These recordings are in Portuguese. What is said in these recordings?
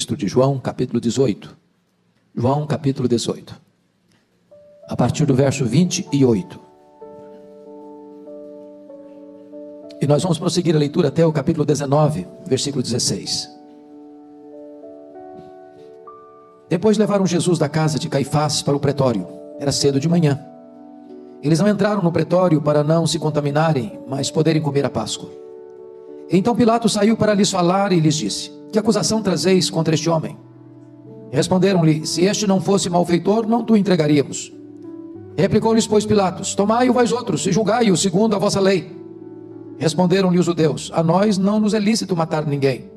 registro de João, capítulo 18. João, capítulo 18. A partir do verso 28. E nós vamos prosseguir a leitura até o capítulo 19, versículo 16. Depois levaram Jesus da casa de Caifás para o pretório. Era cedo de manhã. Eles não entraram no pretório para não se contaminarem, mas poderem comer a Páscoa. Então Pilatos saiu para lhes falar e lhes disse: que acusação trazeis contra este homem? Responderam-lhe: se este não fosse malfeitor, não o entregaríamos. Replicou-lhes, pois, Pilatos: tomai-o vós outros e julgai-o segundo a vossa lei. Responderam-lhe os judeus: a nós não nos é lícito matar ninguém,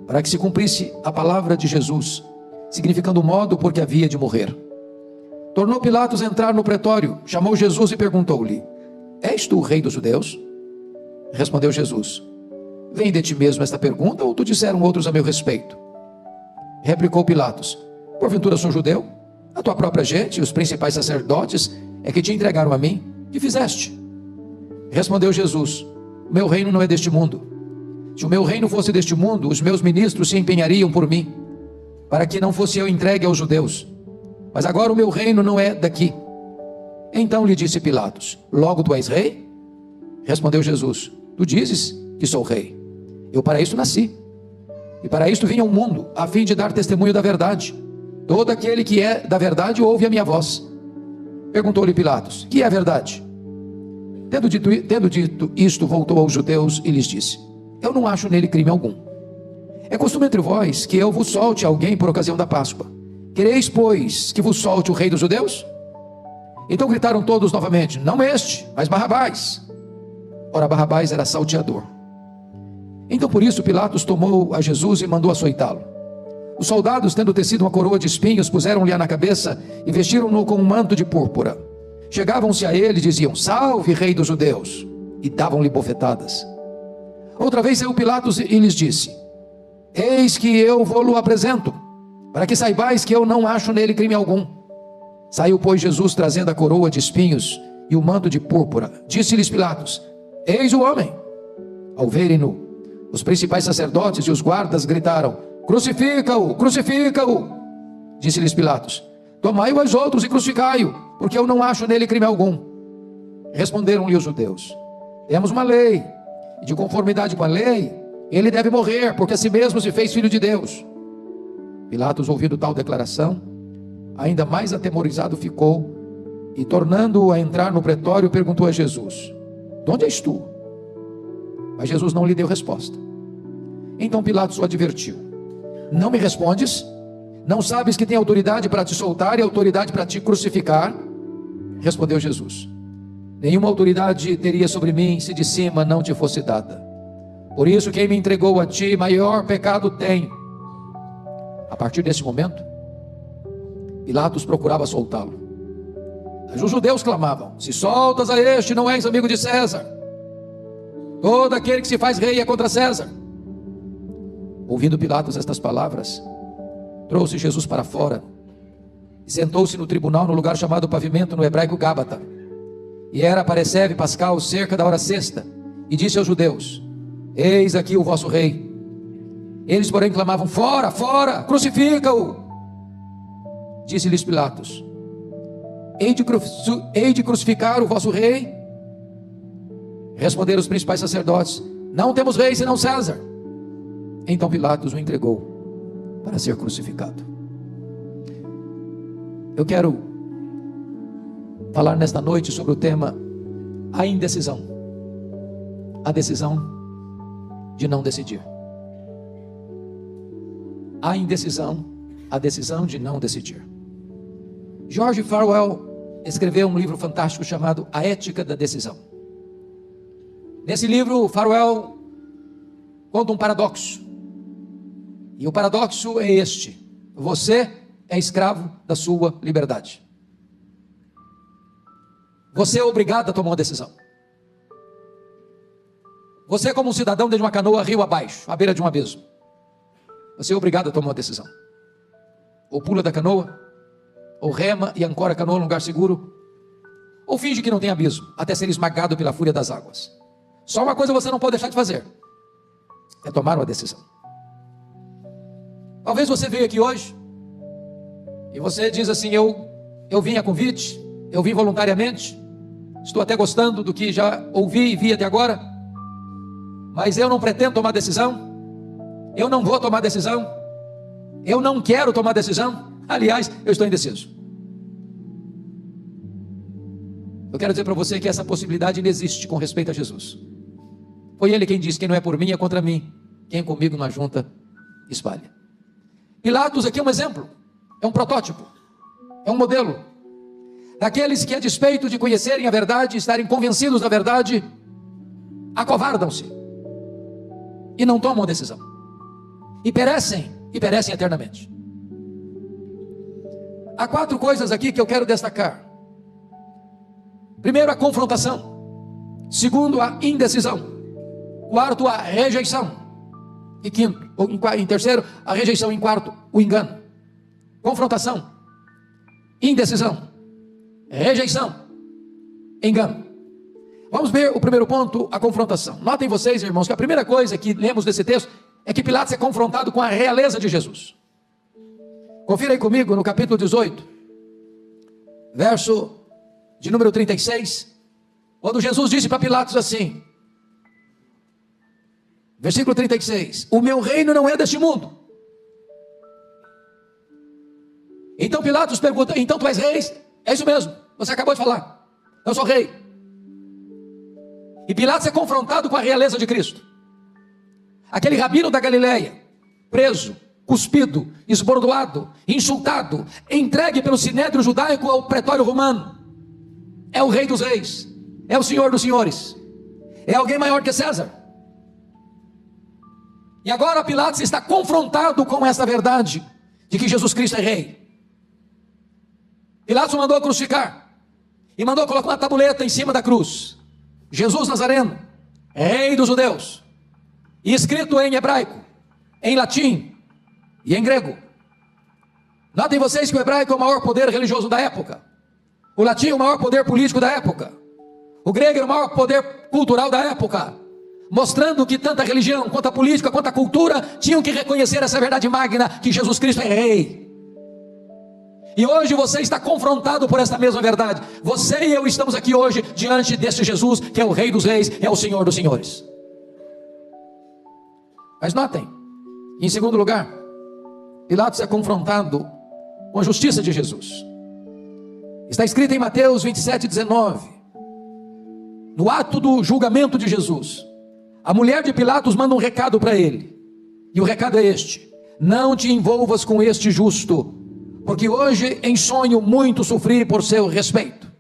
para que se cumprisse a palavra de Jesus, significando o modo por que havia de morrer. Tornou Pilatos a entrar no pretório, chamou Jesus e perguntou-lhe: és tu o rei dos judeus? Respondeu Jesus: vem de ti mesmo esta pergunta, ou tu disseram outros a meu respeito? Replicou Pilatos: porventura sou judeu? A tua própria gente e os principais sacerdotes é que te entregaram a mim. Que fizeste? Respondeu Jesus: o meu reino não é deste mundo. Se o meu reino fosse deste mundo, os meus ministros se empenhariam por mim, para que não fosse eu entregue aos judeus. Mas agora o meu reino não é daqui. Então lhe disse Pilatos: logo tu és rei? Respondeu Jesus: tu dizes que sou rei. Eu para isso nasci, e para isto vim ao mundo, a fim de dar testemunho da verdade. Todo aquele que é da verdade ouve a minha voz. Perguntou-lhe Pilatos: que é a verdade? Tendo dito isto, voltou aos judeus e lhes disse: eu não acho nele crime algum. É costume entre vós que eu vos solte alguém por ocasião da Páscoa. Quereis, pois, que vos solte o rei dos judeus? Então gritaram todos novamente: não este, mas Barrabás. Ora, Barrabás era salteador. Então por isso Pilatos tomou a Jesus e mandou açoitá-lo. Os soldados, tendo tecido uma coroa de espinhos, puseram-lhe na cabeça e vestiram-no com um manto de púrpura. Chegavam-se a ele e diziam: salve, rei dos judeus, e davam-lhe bofetadas. Outra vez saiu Pilatos e lhes disse: eis que eu vou-lo apresento, para que saibais que eu não acho nele crime algum. Saiu, pois, Jesus trazendo a coroa de espinhos e o manto de púrpura. Disse-lhes Pilatos: eis o homem. Ao verem-no, os principais sacerdotes e os guardas gritaram: crucifica-o, crucifica-o. Disse-lhes Pilatos: tomai-o aos outros e crucificai-o, porque eu não acho nele crime algum. Responderam-lhe os judeus: temos uma lei, e de conformidade com a lei, ele deve morrer, porque a si mesmo se fez filho de Deus. Pilatos, ouvindo tal declaração, ainda mais atemorizado ficou, e tornando-o a entrar no pretório, perguntou a Jesus: de onde és tu? Mas Jesus não lhe deu resposta. Então Pilatos o advertiu: não me respondes? Não sabes que tem autoridade para te soltar e autoridade para te crucificar? Respondeu Jesus: nenhuma autoridade teria sobre mim se de cima não te fosse dada. Por isso quem me entregou a ti, maior pecado tem. A partir desse momento, Pilatos procurava soltá-lo. Mas os judeus clamavam: se soltas a este, não és amigo de César. Todo aquele que se faz rei é contra César. Ouvindo Pilatos estas palavras, trouxe Jesus para fora e sentou-se no tribunal, no lugar chamado Pavimento, no hebraico Gábata. E era Pareceve Pascal, cerca da hora sexta, e disse aos judeus: eis aqui o vosso rei. Eles, porém, clamavam: fora, fora, crucifica-o. Disse-lhes Pilatos: hei de crucificar o vosso rei? Responderam os principais sacerdotes: não temos rei senão César. Então Pilatos o entregou para ser crucificado. Eu quero falar nesta noite sobre o tema: a indecisão. A decisão de não decidir. A indecisão, a decisão de não decidir. George Farwell escreveu um livro fantástico chamado A Ética da Decisão. Nesse livro, Farwell conta um paradoxo. E o paradoxo é este: você é escravo da sua liberdade. Você é obrigado a tomar uma decisão. Você é como um cidadão dentro de uma canoa rio abaixo, à beira de um abismo. Você é obrigado a tomar uma decisão. Ou pula da canoa, ou rema e ancora a canoa num lugar seguro, ou finge que não tem abismo, até ser esmagado pela fúria das águas. Só uma coisa você não pode deixar de fazer: é tomar uma decisão. Talvez você veio aqui hoje e você diz assim: eu vim a convite, eu vim voluntariamente, estou até gostando do que já ouvi e vi até agora, mas eu não pretendo tomar decisão, eu não vou tomar decisão, eu não quero tomar decisão. Aliás, eu estou indeciso. Eu quero dizer para você que essa possibilidade não existe com respeito a Jesus. Foi ele quem disse: quem não é por mim é contra mim, quem comigo não ajunta, espalha. Pilatos aqui é um exemplo, é um protótipo, é um modelo daqueles que, a despeito de conhecerem a verdade, estarem convencidos da verdade, acovardam-se e não tomam decisão, e perecem eternamente. Há 4 coisas aqui que eu quero destacar. Primeiro, a confrontação. Segundo, a indecisão. Quarto, a rejeição. E quinto, ou em terceiro, a rejeição. Em quarto, o engano. Confrontação, indecisão, rejeição, engano. Vamos ver o primeiro ponto, a confrontação. Notem vocês, irmãos, que a primeira coisa que lemos desse texto é que Pilatos é confrontado com a realeza de Jesus. Confira aí comigo no capítulo 18, verso de número 36, quando Jesus disse para Pilatos assim, versículo 36: o meu reino não é deste mundo. Então Pilatos pergunta: então tu és rei? É isso mesmo, você acabou de falar, eu sou rei. E Pilatos é confrontado com a realeza de Cristo. Aquele rabino da Galileia, preso, cuspido, esbordoado, insultado, entregue pelo sinédrio judaico ao pretório romano, é o rei dos reis, é o senhor dos senhores, é alguém maior que César. E agora Pilatos está confrontado com essa verdade de que Jesus Cristo é rei. Pilatos mandou crucificar e mandou colocar uma tabuleta em cima da cruz: Jesus Nazareno, rei dos judeus, e escrito em hebraico, em latim e em grego. Notem vocês que o hebraico é o maior poder religioso da época, o latim é o maior poder político da época, o grego é o maior poder cultural da época, mostrando que tanto a religião, quanto a política, quanto a cultura tinham que reconhecer essa verdade magna, que Jesus Cristo é rei. E hoje você está confrontado por esta mesma verdade. Você e eu estamos aqui hoje diante deste Jesus, que é o rei dos reis, é o senhor dos senhores. Mas notem, em segundo lugar, Pilatos é confrontado com a justiça de Jesus. Está escrito em Mateus 27:19, no ato do julgamento de Jesus, a mulher de Pilatos manda um recado para ele, e o recado é este: não te envolvas com este justo, porque hoje em sonho muito sofri por seu respeito.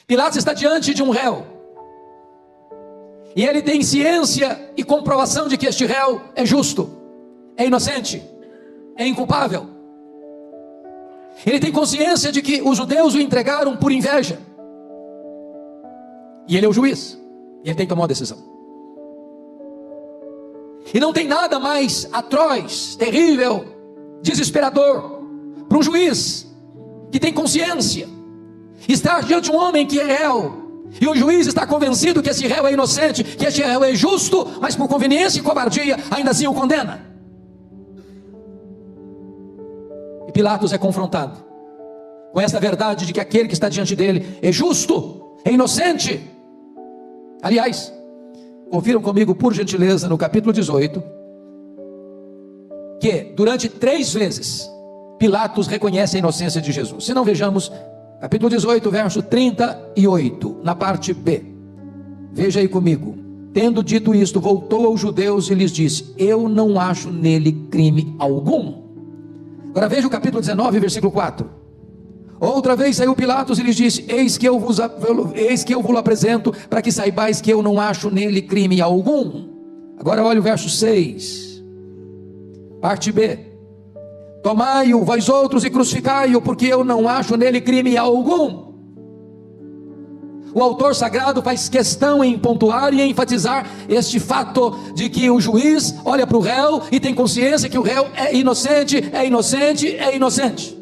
Pilatos está diante de um réu, e ele tem ciência e comprovação de que este réu é justo, é inocente, é inculpável. Ele tem consciência de que os judeus o entregaram por inveja, e ele é o juiz, e ele tem que tomar uma decisão. E não tem nada mais atroz, terrível, desesperador para um juiz que tem consciência estar diante de um homem que é réu, e o juiz está convencido que esse réu é inocente, que esse réu é justo, mas por conveniência e covardia ainda assim o condena. E Pilatos é confrontado com essa verdade de que aquele que está diante dele é justo, é inocente. Aliás, confiram comigo por gentileza no capítulo 18, que durante 3 vezes Pilatos reconhece a inocência de Jesus. Se não, vejamos capítulo 18, verso 38, na parte B. Veja aí comigo. Tendo dito isto, voltou aos judeus e lhes disse: eu não acho nele crime algum. Agora veja o capítulo 19, versículo 4. Outra vez saiu Pilatos e lhes disse: eis que eu vos apresento, para que saibais que eu não acho nele crime algum. Agora olha o verso 6. Parte B: tomai-o vós outros e crucificai-o, porque eu não acho nele crime algum. O autor sagrado faz questão em pontuar e enfatizar este fato de que o juiz olha para o réu e tem consciência que o réu é inocente, é inocente, é inocente,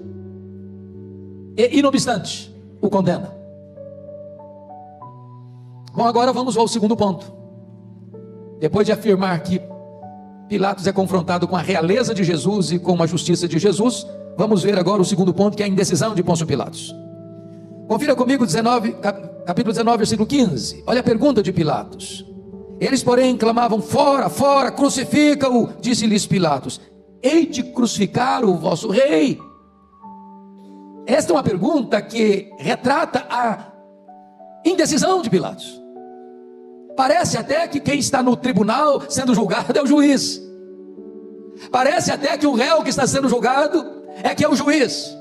e inobstante o condena. Bom, agora vamos ao segundo ponto. Depois de afirmar que Pilatos é confrontado com a realeza de Jesus e com a justiça de Jesus. Vamos ver agora o segundo ponto, que é a indecisão de Pôncio Pilatos. Confira comigo capítulo 19, versículo 15. Olha a pergunta de Pilatos. Eles, porém, clamavam: fora, fora, crucifica-o. Disse-lhes Pilatos: hei de crucificar o vosso rei? Esta é uma pergunta que retrata a indecisão de Pilatos. Parece até que quem está no tribunal sendo julgado é o juiz. Parece até que o réu que está sendo julgado é que é o juiz.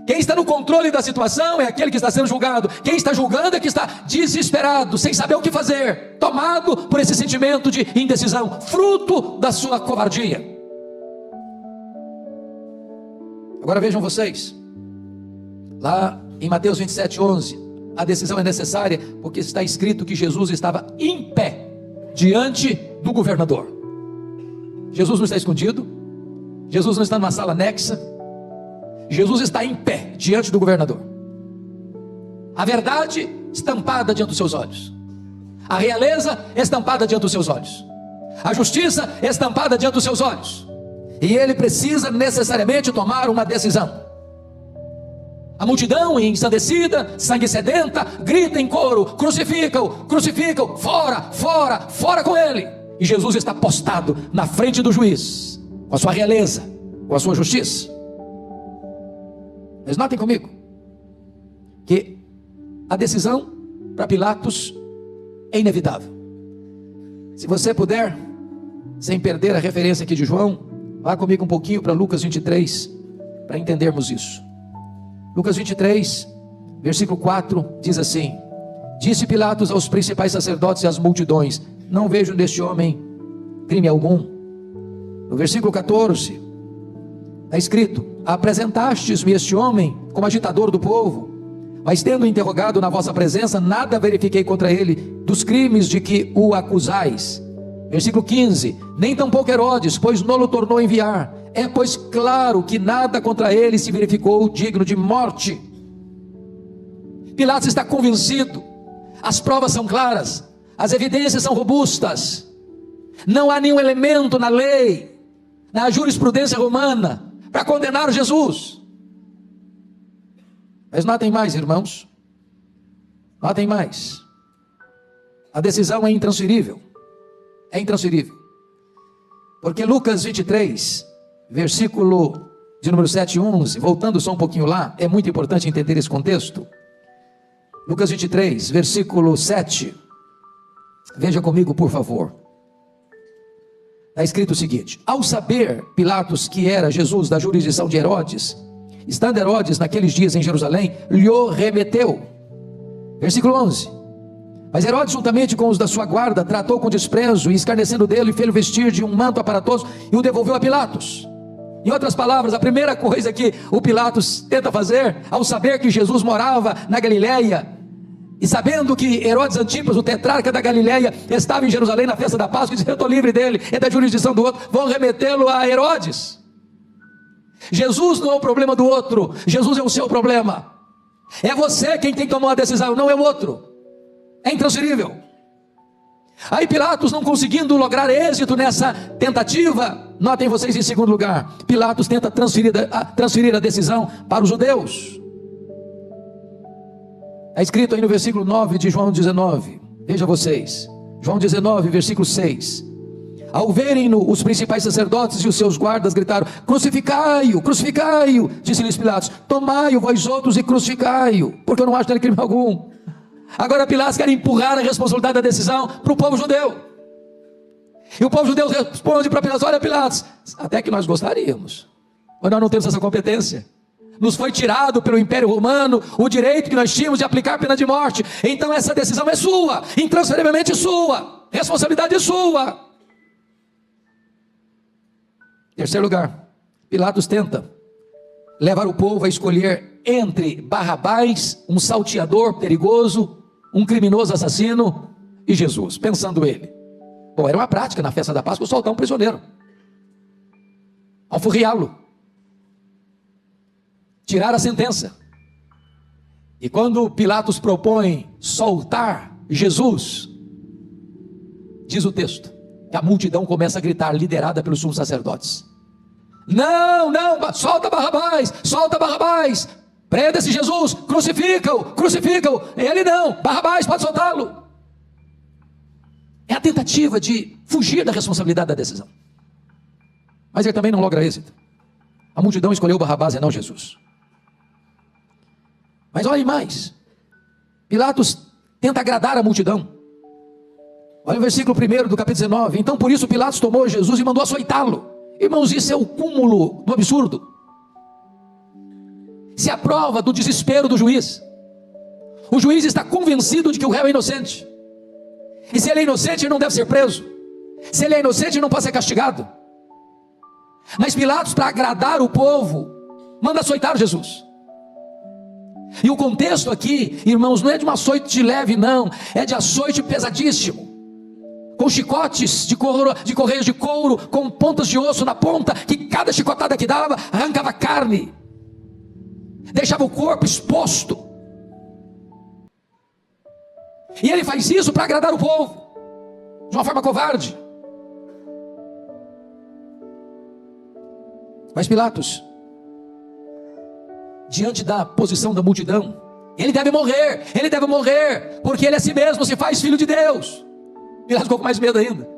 Quem está no controle da situação é aquele que está sendo julgado. Quem está julgando é que está desesperado, sem saber o que fazer, tomado por esse sentimento de indecisão, fruto da sua covardia. Agora vejam vocês, lá em Mateus 27, 11, a decisão é necessária porque está escrito que Jesus estava em pé diante do governador. Jesus não está escondido, Jesus não está numa sala anexa, Jesus está em pé diante do governador. A verdade estampada diante dos seus olhos, a realeza estampada diante dos seus olhos, a justiça estampada diante dos seus olhos, e ele precisa necessariamente tomar uma decisão. A multidão ensandecida, sangue sedenta, grita em coro: crucifica-o, crucifica-o, fora, fora, fora com ele. E Jesus está postado na frente do juiz, com a sua realeza, com a sua justiça. Mas notem comigo, que a decisão para Pilatos é inevitável. Se você puder, sem perder a referência aqui de João, vá comigo um pouquinho para Lucas 23, para entendermos isso. Lucas 23, versículo 4, diz assim: disse Pilatos aos principais sacerdotes e às multidões: não vejo neste homem crime algum. No versículo 14, está escrito: apresentastes-me este homem como agitador do povo, mas tendo interrogado na vossa presença, nada verifiquei contra ele dos crimes de que o acusais. Versículo 15: nem tampouco Herodes, pois não o tornou a enviar. É, pois, claro que nada contra ele se verificou digno de morte. Pilatos está convencido, as provas são claras, as evidências são robustas, não há nenhum elemento na lei, na jurisprudência romana, para condenar Jesus. Mas notem mais, irmãos, notem mais, a decisão é intransferível, porque Lucas 23, versículo de número 7 e 11, voltando só um pouquinho lá, é muito importante entender esse contexto. Lucas 23, versículo 7, veja comigo por favor. Está escrito o seguinte: ao saber Pilatos que era Jesus da jurisdição de Herodes, estando Herodes naqueles dias em Jerusalém, lhe remeteu. Versículo 11: mas Herodes, juntamente com os da sua guarda, tratou com desprezo e escarnecendo dele, fez-o vestir de um manto aparatoso e o devolveu a Pilatos. Em outras palavras, a primeira coisa que o Pilatos tenta fazer, ao saber que Jesus morava na Galileia, e sabendo que Herodes Antipas, o tetrarca da Galileia, estava em Jerusalém na festa da Páscoa, e disse: eu estou livre dele, é da jurisdição do outro, vão remetê-lo a Herodes. Jesus não é o problema do outro, Jesus é o seu problema. É você quem tem que tomar a decisão, não é o outro. É intransferível. Aí Pilatos, não conseguindo lograr êxito nessa tentativa, notem vocês, em segundo lugar, Pilatos tenta transferir a decisão para os judeus. Está escrito aí no versículo 9 de João 19, veja vocês, João 19, versículo 6: ao verem-no, os principais sacerdotes e os seus guardas gritaram: crucificai-o, crucificai-o. Disse-lhes Pilatos: tomai-o vós outros e crucificai-o, porque eu não acho nele crime algum. Agora Pilatos quer empurrar a responsabilidade da decisão para o povo judeu. E o povo judeu responde para Pilatos: olha Pilatos, até que nós gostaríamos, mas nós não temos essa competência. Nos foi tirado pelo Império Romano o direito que nós tínhamos de aplicar a pena de morte. Então essa decisão é sua, intransferivelmente sua, responsabilidade sua. Terceiro lugar, Pilatos tenta levar o povo a escolher entre Barrabás, um salteador perigoso, um criminoso assassino, e Jesus, pensando ele: bom, era uma prática na festa da Páscoa soltar um prisioneiro, alforriá-lo, tirar a sentença. E quando Pilatos propõe soltar Jesus, diz o texto que a multidão começa a gritar, liderada pelos sumos sacerdotes: não, não, solta Barrabás, solta Barrabás, prenda esse Jesus, crucifica-o, crucifica-o. Ele não, Barrabás, pode soltá-lo. É a tentativa de fugir da responsabilidade da decisão, mas ele também não logra êxito. A multidão escolheu Barrabás e não Jesus. Mas olhem mais, Pilatos tenta agradar a multidão. Olha o versículo 1 do capítulo 19. Então por isso Pilatos tomou Jesus e mandou açoitá-lo. Irmãos, isso é o cúmulo do absurdo. Se a prova do desespero do juiz. O juiz está convencido de que o réu é inocente, e se ele é inocente, ele não deve ser preso. Se ele é inocente, ele não pode ser castigado. Mas Pilatos, para agradar o povo, manda açoitar Jesus. E o contexto aqui, irmãos, não é de um açoite de leve, não. É de açoite pesadíssimo, com chicotes de correios de couro, com pontas de osso na ponta, que cada chicotada que dava, arrancava carne, deixava o corpo exposto. E ele faz isso para agradar o povo, de uma forma covarde. Mas Pilatos, diante da posição da multidão, ele deve morrer, porque ele a si mesmo se faz filho de Deus. Pilatos ficou com mais medo ainda,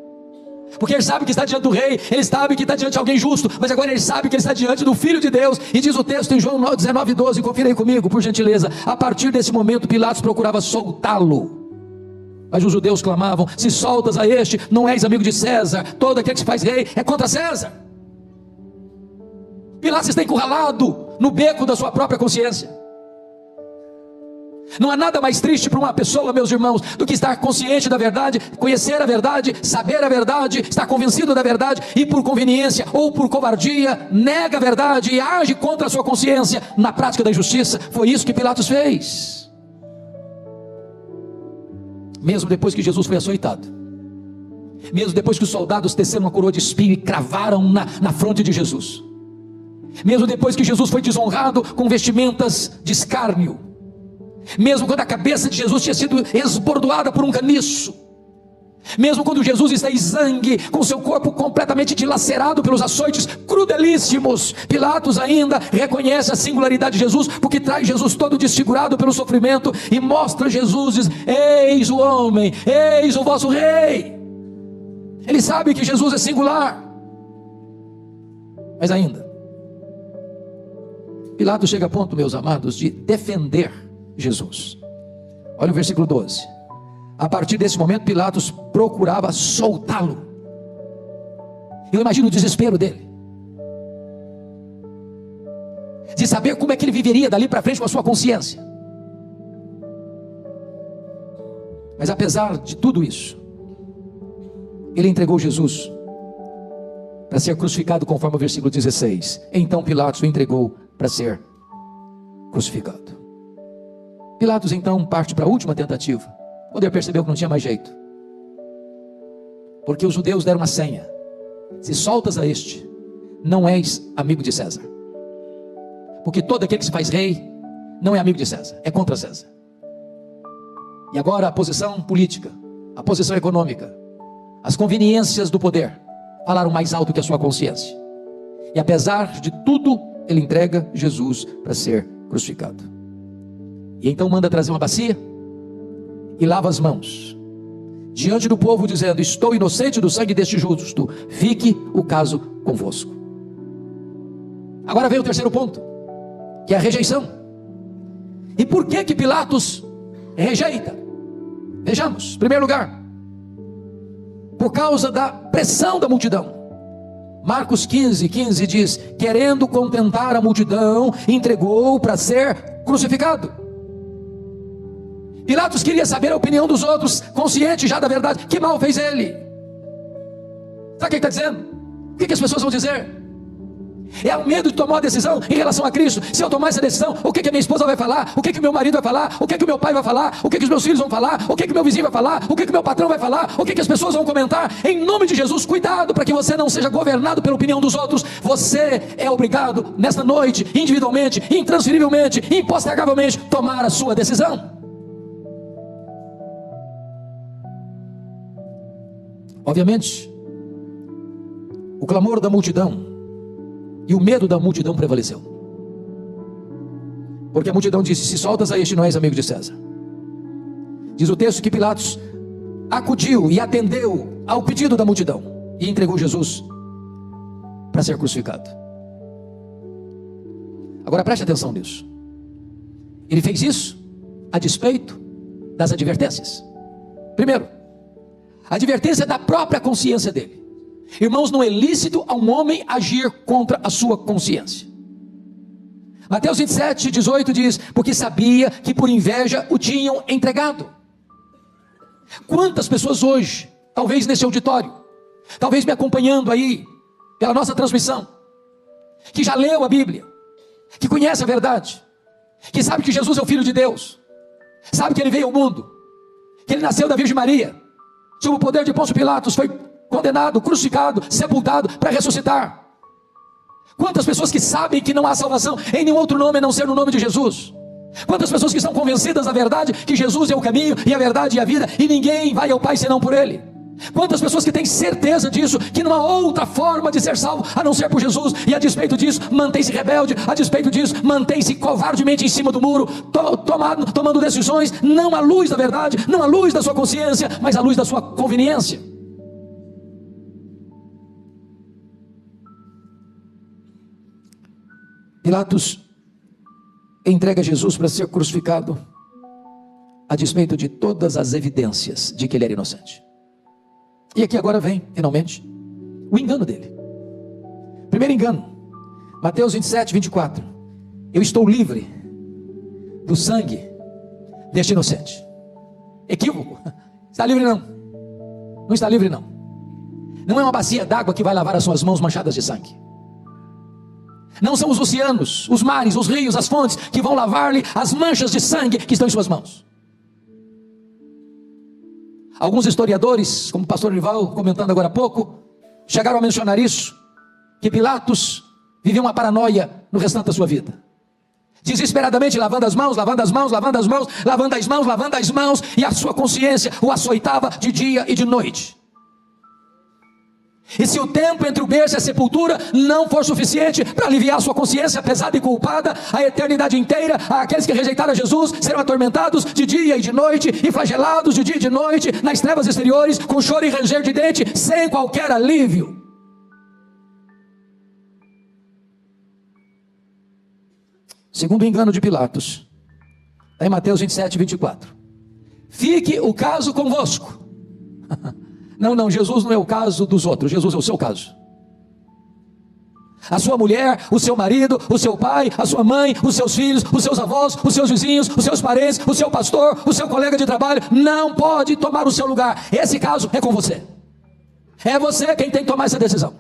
porque ele sabe que está diante do rei, ele sabe que está diante de alguém justo, mas agora ele sabe que ele está diante do Filho de Deus. E diz o texto em João 19:12, confira aí comigo, por gentileza. A partir desse momento, Pilatos procurava soltá-lo, mas os judeus clamavam: se soltas a este, não és amigo de César. Todo aquele que se faz rei é contra César. Pilatos está encurralado no beco da sua própria consciência. Não há nada mais triste para uma pessoa, meus irmãos, do que estar consciente da verdade, conhecer a verdade, saber a verdade, estar convencido da verdade, e por conveniência ou por covardia nega a verdade e age contra a sua consciência na prática da injustiça. Foi isso que Pilatos fez. Mesmo depois que Jesus foi açoitado, mesmo depois que os soldados teceram uma coroa de espinho e cravaram na fronte de Jesus, mesmo depois que Jesus foi desonrado com vestimentas de escárnio, mesmo quando a cabeça de Jesus tinha sido esbordoada por um caniço, mesmo quando Jesus está exangue, com seu corpo completamente dilacerado pelos açoites crudelíssimos, Pilatos ainda reconhece a singularidade de Jesus, porque traz Jesus todo desfigurado pelo sofrimento e mostra Jesus, diz: eis o homem, eis o vosso rei. Ele sabe que Jesus é singular, mas ainda Pilatos chega a ponto, meus amados, de defender Jesus. Olha o versículo 12. A partir desse momento, Pilatos procurava soltá-lo. Eu imagino o desespero dele, de saber como é que ele viveria dali para frente com a sua consciência. Mas apesar de tudo isso, ele entregou Jesus para ser crucificado, conforme o versículo 16. Então Pilatos o entregou para ser crucificado. Pilatos então parte para a última tentativa, quando ele percebeu que não tinha mais jeito, porque os judeus deram uma senha: se soltas a este, não és amigo de César. Porque todo aquele que se faz rei não é amigo de César, é contra César. E agora a posição política, a posição econômica, as conveniências do poder falaram mais alto que a sua consciência. E apesar de tudo, ele entrega Jesus para ser crucificado. E então manda trazer uma bacia e lava as mãos diante do povo, dizendo: estou inocente do sangue deste justo, fique o caso convosco. Agora vem o terceiro ponto, que é a rejeição. E por que que Pilatos rejeita? Vejamos. Em primeiro lugar, por causa da pressão da multidão. Marcos 15:15 diz: querendo contentar a multidão, entregou para ser crucificado. Pilatos queria saber a opinião dos outros, consciente já da verdade. Que mal fez ele? Sabe o que ele está dizendo? O que as pessoas vão dizer? É o medo de tomar uma decisão em relação a Cristo. Se eu tomar essa decisão, o que a minha esposa vai falar? O que o meu marido vai falar? O que o meu pai vai falar? O que os meus filhos vão falar? O que o meu vizinho vai falar? O que o meu patrão vai falar? O que as pessoas vão comentar? Em nome de Jesus, cuidado para que você não seja governado pela opinião dos outros. Você é obrigado, nesta noite, individualmente, intransferivelmente, impostergavelmente, tomar a sua decisão. Obviamente, o clamor da multidão e o medo da multidão prevaleceu. Porque a multidão disse: se soltas a este, não és amigo de César. Diz o texto que Pilatos acudiu e atendeu ao pedido da multidão e entregou Jesus para ser crucificado. Agora preste atenção nisso. Ele fez isso a despeito das advertências. Primeiro, a advertência da própria consciência dele. Irmãos, não é lícito a um homem agir contra a sua consciência. Mateus 27, 18 diz: porque sabia que por inveja o tinham entregado. Quantas pessoas hoje, talvez nesse auditório, talvez me acompanhando aí pela nossa transmissão, que já leu a Bíblia, que conhece a verdade, que sabe que Jesus é o Filho de Deus, sabe que Ele veio ao mundo, que Ele nasceu da Virgem Maria, sob o poder de Pôncio Pilatos, foi condenado, crucificado, sepultado para ressuscitar. Quantas pessoas que sabem que não há salvação em nenhum outro nome a não ser no nome de Jesus? Quantas pessoas que estão convencidas da verdade, que Jesus é o caminho e a verdade e a vida, e ninguém vai ao Pai senão por Ele? Quantas pessoas que têm certeza disso, que não há outra forma de ser salvo a não ser por Jesus, e a despeito disso mantém-se rebelde, a despeito disso mantém-se covardemente em cima do muro, tomando decisões não à luz da verdade, não à luz da sua consciência, mas à luz da sua conveniência. Pilatos entrega Jesus para ser crucificado a despeito de todas as evidências de que ele era inocente. E aqui agora vem, finalmente, o engano dele. Primeiro engano, Mateus 27, 24. Eu estou livre do sangue deste inocente. Equívoco. Está livre não? Não está livre não. Não é uma bacia d'água que vai lavar as suas mãos manchadas de sangue. Não são os oceanos, os mares, os rios, as fontes que vão lavar-lhe as manchas de sangue que estão em suas mãos. Alguns historiadores, como o pastor Rival comentando agora há pouco, chegaram a mencionar isso, que Pilatos viveu uma paranoia no restante da sua vida, desesperadamente lavando as mãos, lavando as mãos, lavando as mãos, lavando as mãos, lavando as mãos, e a sua consciência o açoitava de dia e de noite. E se o tempo entre o berço e a sepultura não for suficiente para aliviar a sua consciência pesada e culpada, a eternidade inteira, aqueles que rejeitaram Jesus serão atormentados de dia e de noite, e flagelados de dia e de noite, nas trevas exteriores, com choro e ranger de dente, sem qualquer alívio. Segundo o engano de Pilatos, está em Mateus 27, 24. Fique o caso convosco. Não, Jesus não é o caso dos outros, Jesus é o seu caso. A sua mulher, o seu marido, o seu pai, a sua mãe, os seus filhos, os seus avós, os seus vizinhos, os seus parentes, o seu pastor, o seu colega de trabalho, não pode tomar o seu lugar. Esse caso é com você. É você quem tem que tomar essa decisão.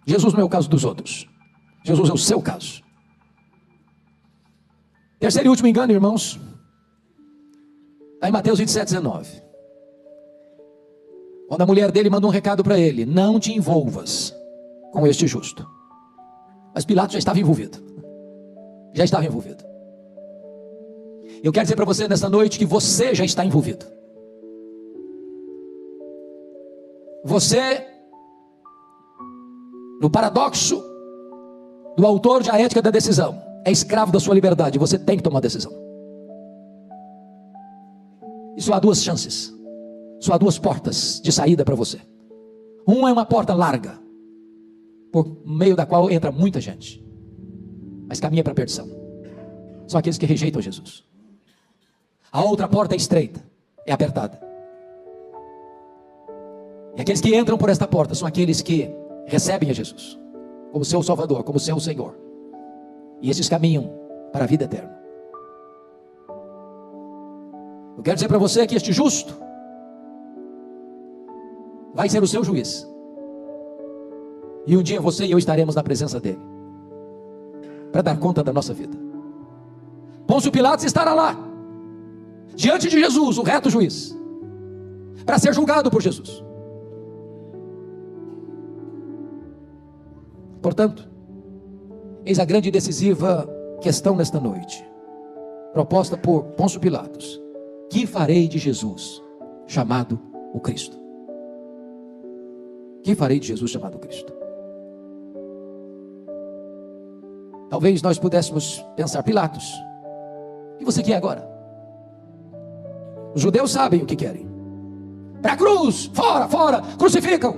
Jesus não é o caso dos outros, Jesus é o seu caso. Terceiro e último engano, irmãos, está em Mateus 27, 19. Quando a mulher dele manda um recado para ele: não te envolvas com este justo. Mas Pilatos já estava envolvido. Já estava envolvido. Eu quero dizer para você nessa noite que você já está envolvido. Você, no paradoxo do autor de A Ética da Decisão, é escravo da sua liberdade. Você tem que tomar decisão. E só há duas chances, só há duas portas de saída para você. Uma é uma porta larga, por meio da qual entra muita gente, mas caminha para a perdição. São aqueles que rejeitam Jesus. A outra porta é estreita, é apertada. E aqueles que entram por esta porta são aqueles que recebem a Jesus como seu Salvador, como seu Senhor. E esses caminham para a vida eterna. Eu quero dizer para você que este justo vai ser o seu juiz. E um dia você e eu estaremos na presença dele para dar conta da nossa vida. Pôncio Pilatos estará lá diante de Jesus, o reto juiz, para ser julgado por Jesus. Portanto, eis a grande e decisiva questão nesta noite, proposta por Pôncio Pilatos: que farei de Jesus, chamado o Cristo? Que farei de Jesus chamado Cristo? Talvez nós pudéssemos pensar: Pilatos, o que você quer agora? Os judeus sabem o que querem. Para a cruz, fora, fora, crucificam.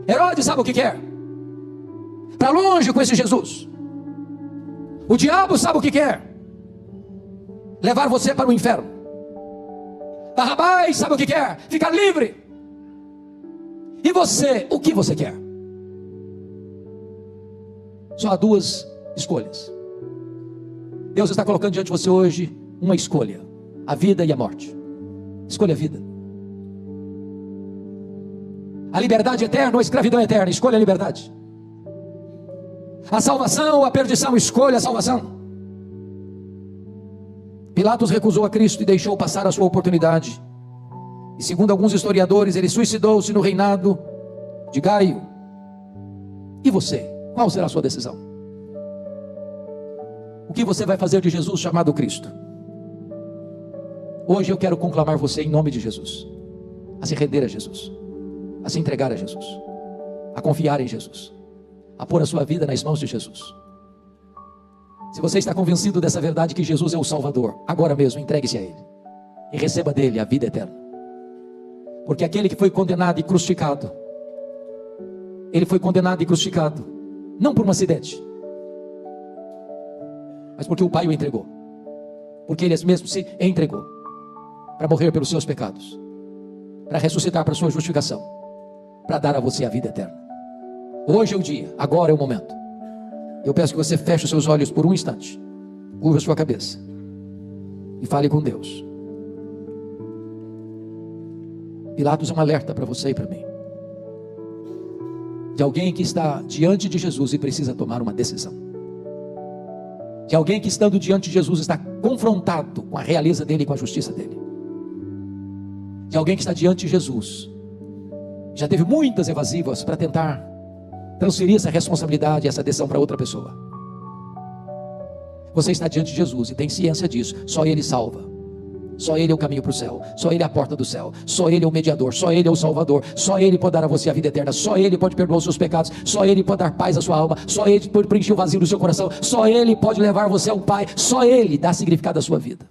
Herodes sabe o que quer. Para longe com esse Jesus. O diabo sabe o que quer: levar você para o inferno. Barrabás sabe o que quer: ficar livre. E você, o que você quer? Só há duas escolhas. Deus está colocando diante de você hoje uma escolha: a vida e a morte. Escolha a vida. A liberdade eterna ou a escravidão eterna? Escolha a liberdade. A salvação ou a perdição? Escolha a salvação. Pilatos recusou a Cristo e deixou passar a sua oportunidade. E segundo alguns historiadores, ele suicidou-se no reinado de Gaio. E você? Qual será a sua decisão? O que você vai fazer de Jesus chamado Cristo? Hoje eu quero conclamar você em nome de Jesus a se render a Jesus, a se entregar a Jesus, a confiar em Jesus, a pôr a sua vida nas mãos de Jesus. Se você está convencido dessa verdade, que Jesus é o Salvador, agora mesmo entregue-se a Ele e receba dele a vida eterna. Porque aquele que foi condenado e crucificado, ele foi condenado e crucificado não por um acidente, mas porque o Pai o entregou, porque Ele mesmo se entregou para morrer pelos seus pecados, para ressuscitar para a sua justificação, para dar a você a vida eterna. Hoje é o dia, agora é o momento. Eu peço que você feche os seus olhos por um instante, curva a sua cabeça e fale com Deus. Pilatos é um alerta para você e para mim, de alguém que está diante de Jesus e precisa tomar uma decisão, de alguém que, estando diante de Jesus, está confrontado com a realeza dele e com a justiça dele, de alguém que está diante de Jesus, já teve muitas evasivas para tentar transferir essa responsabilidade, essa decisão para outra pessoa. Você está diante de Jesus e tem ciência disso. Só Ele salva, só Ele é o caminho para o céu, só Ele é a porta do céu, só Ele é o mediador, só Ele é o Salvador, só Ele pode dar a você a vida eterna, só Ele pode perdoar os seus pecados, só Ele pode dar paz à sua alma, só Ele pode preencher o vazio do seu coração, só Ele pode levar você ao Pai, só Ele dá significado à sua vida.